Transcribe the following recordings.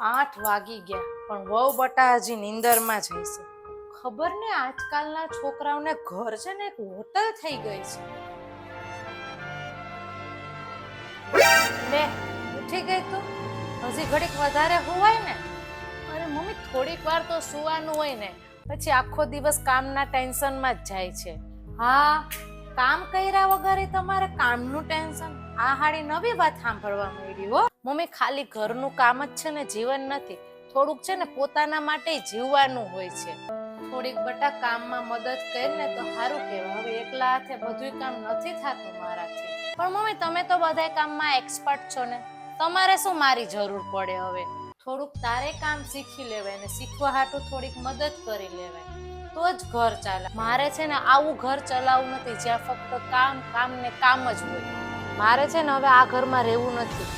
8 વાગી ગયા પણ વહુ બટા હજી નીંદરમાં જ હશે. ખબર ને આજકાલના છોકરાઓને ઘર છે ને એક હોટલ થઈ ગઈ છે. લે ઉઠી ગઈ તું? હજી ઘડીક વધારે હુવાય ને? અરે મમ્મી થોડીક વાર તો સુવાનું હોય ને, પછી આખો દિવસ કામના ટેન્શનમાં જ જાય છે. હા, કામ કર્યા વગર તમારે કામનું ટેન્શન? આ હાડી નવી વાત સાંભળવા મળી હો. મમ્મી ખાલી ઘરનું કામ જ છે ને જીવન નથી, થોડુંક છે ને પોતાના માટે જીવવાનું હોય છે. થોડીક બટા કામમાં મદદ કરીને તો સારું કહેવાય. હવે એકલા હાથે બધું કામ નથી થતું મારાથી. પણ મમ્મી તમે તો બધા કામમાં એક્સપર્ટ છો ને, તમારે શું મારી જરૂર પડે? હવે થોડુંક તારે કામ શીખી લેવાય ને શીખવા હાટું થોડીક મદદ કરી લેવાય, તો જ ઘર ચાલે. મારે છે ને આવું ઘર ચલાવવું નથી જ્યાં ફક્ત કામ કામ ને કામ જ હોય. મારે છે ને હવે આ ઘરમાં રહેવું નથી,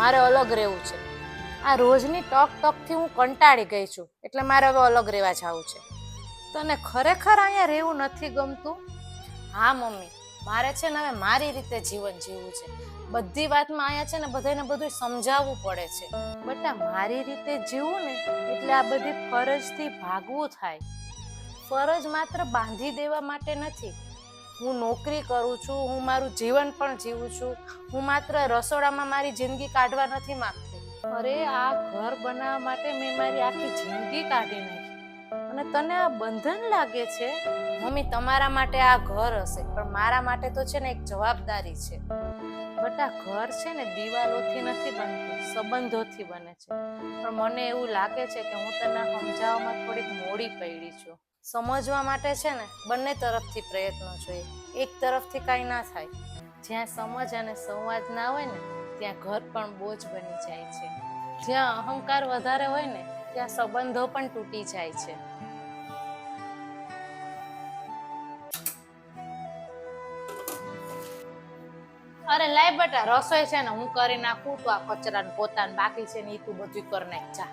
મારે અલગ રહેવું છે. આ રોજની ટોક ટોકથી હું કંટાળી ગઈ છું, એટલે મારે હવે અલગ રહેવા જવું છે. તને ખરેખર અહીંયા રહેવું નથી ગમતું? હા મમ્મી, મારે છે ને હવે મારી રીતે જીવન જીવવું છે. બધી વાતમાં અહીંયા છે ને બધાને બધું સમજાવવું પડે છે. બટા મારી રીતે જીવવું ને એટલે આ બધી ફરજથી ભાગવું થાય. ફરજ માત્ર બાંધી દેવા માટે નથી. હું નોકરી કરું છું, હું મારું જીવન પણ જીવું છું. હું માત્ર રસોડામાં મારી જિંદગી કાઢવા નથી માંગતી. અરે આ ઘર બનાવવા માટે મેં મારી આખી જિંદગી કાઢી નાખી, અને તને આ બંધન લાગે છે? મમ્મી તમારા માટે આ ઘર હશે, પણ મારા માટે તો છે ને એક જવાબદારી છે. બટા ઘર છે ને દિવાલોથી નથી બનતું, સંબંધોથી બને છે. પણ મને એવું લાગે છે કે હું તને સમજાવવામાં થોડીક મોડી પડી છું. સમજવા માટે છે ને બંને તરફથી પ્રયત્નો જોઈએ, એક તરફથી કાંઈ ના થાય. જ્યાં સમજ અને સંવાદ ના હોય ને ત્યાં ઘર પણ બોજ બની જાય છે. જ્યાં અહંકાર વધારે હોય ને ત્યાં સંબંધો પણ તૂટી જાય છે. અરે લાય બટા, રસોઈ છે ને હું કરી નાખું, તો આ કચરા ને પોતાને બાકી છે ને એ તું બધું કરી નાખ જા.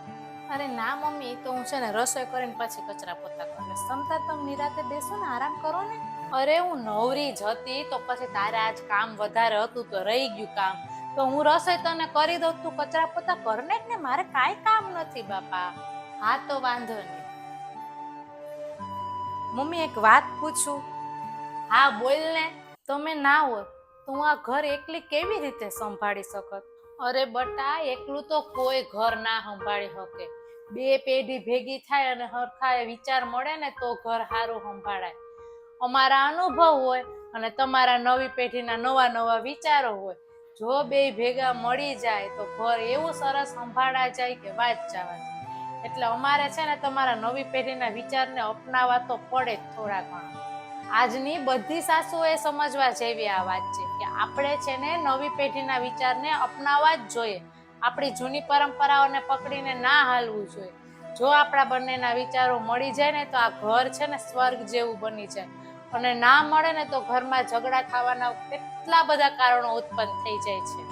અરે ના મમ્મી, એ તો હું છે ને રસોઈ કરીને પછી કચરા પોતા કરી લઈશ. સમતા તમે નિરાતે બેસો ને આરામ કરો ને. અરે હું નવરી જ હતી તો પછી તારે આજ કામ વધારે હતું તો રહી ગયું કામ, તો હું રસોઈ તને કરી દઉં, તું કચરા પોતા કર નાખ ને. મારે કાંઈ કામ નથી બાપા. હા તો વાંધો નહીં. મમ્મી એક વાત પૂછું? હા બોલ ને. તમે ના હોત તો હું આ ઘર એકલી કેવી રીતે સંભાળી શકત? અરે બટા એકલું તો કોઈ ઘર ના સંભાળી શકે. બે પેઢી ભેગી થાય અને હરખા વિચાર મળે ને તો ઘર સારું સંભાળાય. અમારા અનુભવ હોય અને તમારા નવી પેઢીના નવા નવા વિચારો હોય. જો બે ભેગા મળી જાય તો ઘર એવું સરસ સંભાળાય જાય કે વાત જવા દે. એટલે અમારે છે ને તમારા નવી પેઢીના વિચારને અપનાવવા તો પડે જ થોડા ઘણા. આજની બધી સાસુએ સમજવા જેવી આ વાત છે કે આપણે છે ને નવી પેઢીના વિચારને અપનાવવા જ જોઈએ. આપણી જૂની પરંપરાઓને પકડીને ના હાલવું જોઈએ. જો આપણા બંનેના વિચારો મળી જાય ને તો આ ઘર છે ને સ્વર્ગ જેવું બની જાય, અને ના મળે ને તો ઘરમાં ઝઘડા થવાના કેટલા બધા કારણો ઉત્પન્ન થઈ જાય છે.